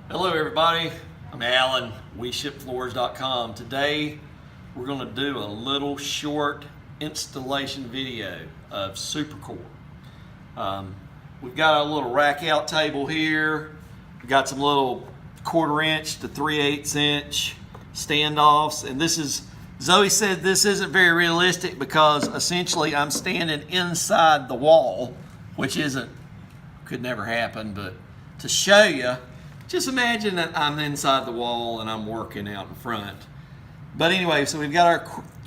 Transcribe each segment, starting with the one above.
Hello everybody, I'm Alan, WeShipFloors.com. Today we're going to do a little short installation video of Supercore. We've got a little rack out table here. We've got some little 1/4 inch to 3/8 inch standoffs, and this is, Zoe said this isn't very realistic because essentially I'm standing inside the wall, which could never happen, but to show you, just imagine that I'm inside the wall and I'm working out in front. But anyway, so we've got our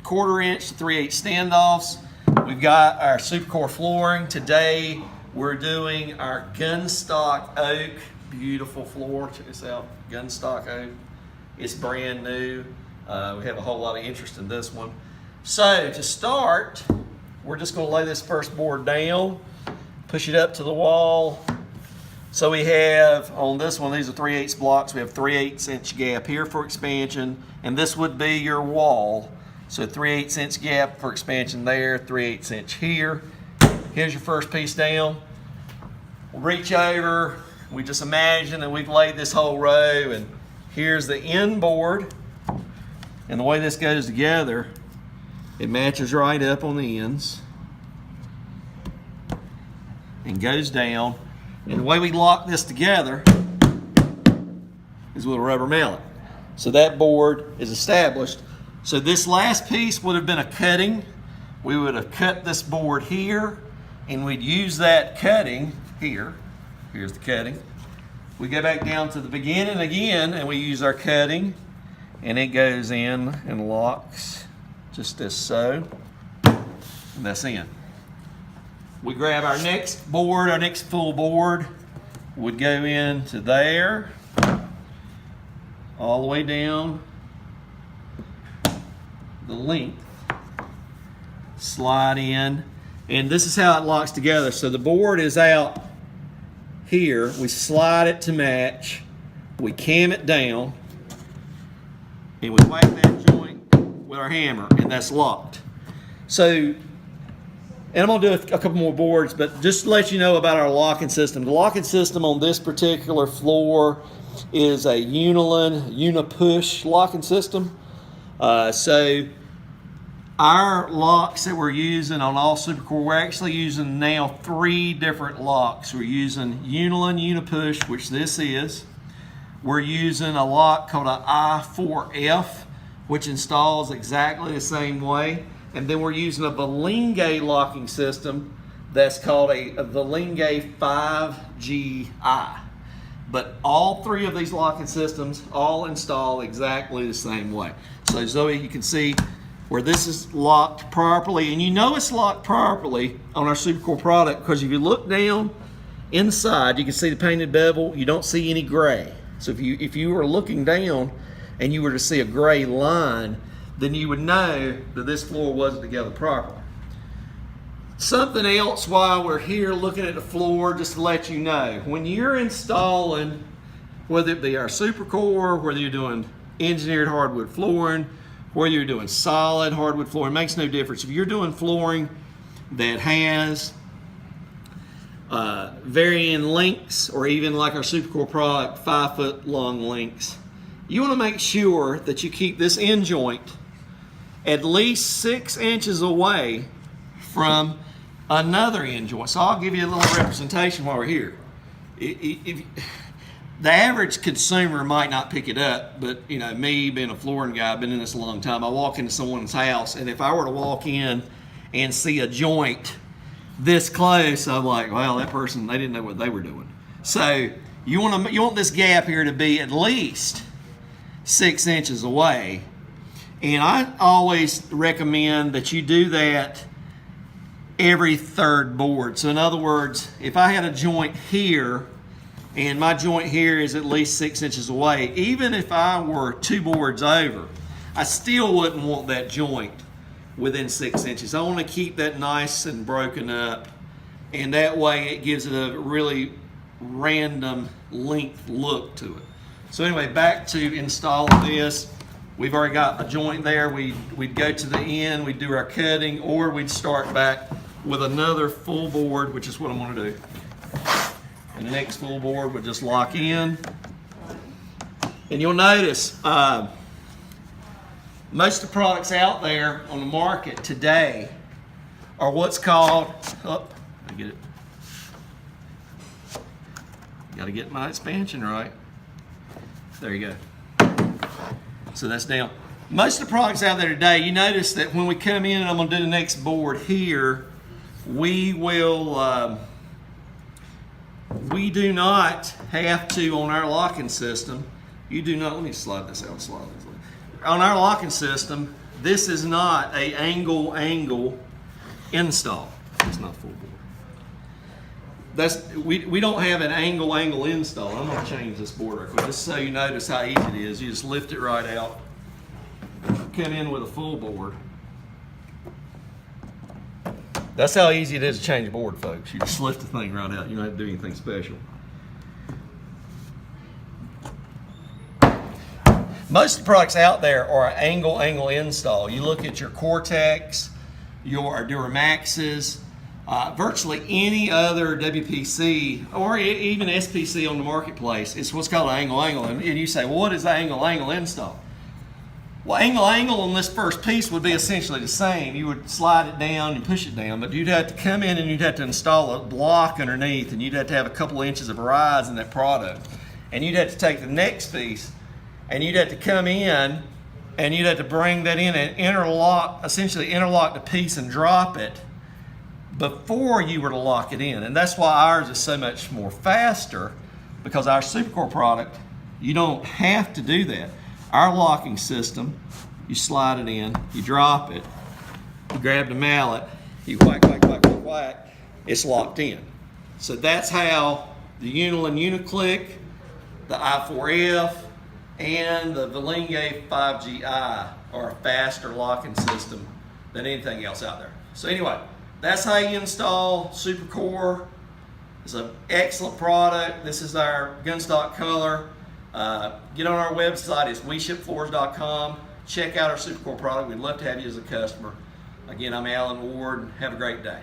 1/4 inch to 3/8 standoffs. We've got our Supercore flooring. Today we're doing our gunstock oak, beautiful floor. Check this out, gunstock oak. It's brand new. We have a whole lot of interest in this one. So to start, we're just going to lay this first board down, push it up to the wall. So we have, on this one, these are 3/8 blocks. We have 3/8 inch gap here for expansion, and this would be your wall. So 3/8 inch gap for expansion there, 3/8 inch here. Here's your first piece down. We'll reach over. We just imagine that we've laid this whole row, and here's the end board. And the way this goes together, it matches right up on the ends and goes down. And the way we lock this together is with a rubber mallet. So that board is established. So this last piece would have been a cutting. We would have cut this board here, and we'd use that cutting here. Here's the cutting. We go back down to the beginning again, and we use our cutting, and it goes in and locks just as so, and that's in. We grab our next board, our next full board would go into there, all the way down the length, slide in, and this is how it locks together. So the board is out here, we slide it to match, we cam it down, and we whack that joint with our hammer, and that's locked. So, and I'm going to do a couple more boards, but just to let you know about our locking system. The locking system on this particular floor is a Unipush locking system. So our locks that we're using on all Supercore, we're actually using now 3 different locks. We're using Unipush, which this is. We're using a lock called an I4F, which installs exactly the same way. And then we're using a Velinghe locking system that's called a Velinghe 5GI. But all 3 of these locking systems all install exactly the same way. So Zoe, you can see where this is locked properly, and you know it's locked properly on our Supercore product because if you look down inside, you can see the painted bevel. You don't see any gray. So if you were looking down and you were to see a gray line, then you would know that this floor wasn't together properly. Something else while we're here looking at the floor, just to let you know, when you're installing, whether it be our Supercore, whether you're doing engineered hardwood flooring, whether you're doing solid hardwood flooring, it makes no difference. If you're doing flooring that has varying lengths, or even like our Supercore product, 5-foot long lengths, you want to make sure that you keep this end joint at least 6 inches away from another end joint. So I'll give you a little representation while we're here. The average consumer might not pick it up, but you know, me being a flooring guy, I've been in this a long time, I walk into someone's house, and if I were to walk in and see a joint this close, I'm like, well, that person, they didn't know what they were doing. So you want this gap here to be at least 6 inches away. And I always recommend that you do that every 3rd board. So in other words, if I had a joint here and my joint here is at least 6 inches away, even if I were 2 boards over, I still wouldn't want that joint within 6 inches. I want to keep that nice and broken up, and that way it gives it a really random length look to it. So anyway, back to installing this. We've already got a joint there. We'd go to the end, we'd do our cutting, or we'd start back with another full board, which is what I'm going to do. And the next full board would just lock in. And you'll notice most of the products out there on the market today are what's called, oh, I get it. Got to get my expansion right. There you go. So that's down. Most of the products out there today, you notice that when we come in, and I'm going to do the next board here, we will, we do not have to, on our locking system, you do not, let me slide this out, On our locking system, this is not a angle install. It's not full board. We don't have an angle install. I'm going to change this board real quick just so you notice how easy it is. You just lift it right out, come in with a full board. That's how easy it is to change a board, folks. You just lift the thing right out. You don't have to do anything special. Most of the products out there are an angle install. You look at your Coretecs, your Duramaxes, virtually any other WPC or even SPC on the marketplace. It's what's called an angle. And you say, well, what is the angle install? Well, angle on this first piece would be essentially the same. You would slide it down and push it down, but you'd have to come in and you'd have to install a block underneath, and you'd have to have a couple of inches of rise in that product. And you'd have to take the next piece and you'd have to come in and you'd have to bring that in and essentially interlock the piece and drop it before you were to lock it in. And that's why ours is so much more faster, because our Supercore product, you don't have to do that. Our locking system, you slide it in, you drop it, you grab the mallet, you whack, it's locked in. So that's how the Unilin Uniclick, the i4F, and the Velinghe 5GI are a faster locking system than anything else out there. So anyway, that's how you install Supercore. It's an excellent product. This is our gunstock color. Get on our website, it's WeShipFloors.com. Check out our Supercore product. We'd love to have you as a customer. Again, I'm Alan Ward. Have a great day.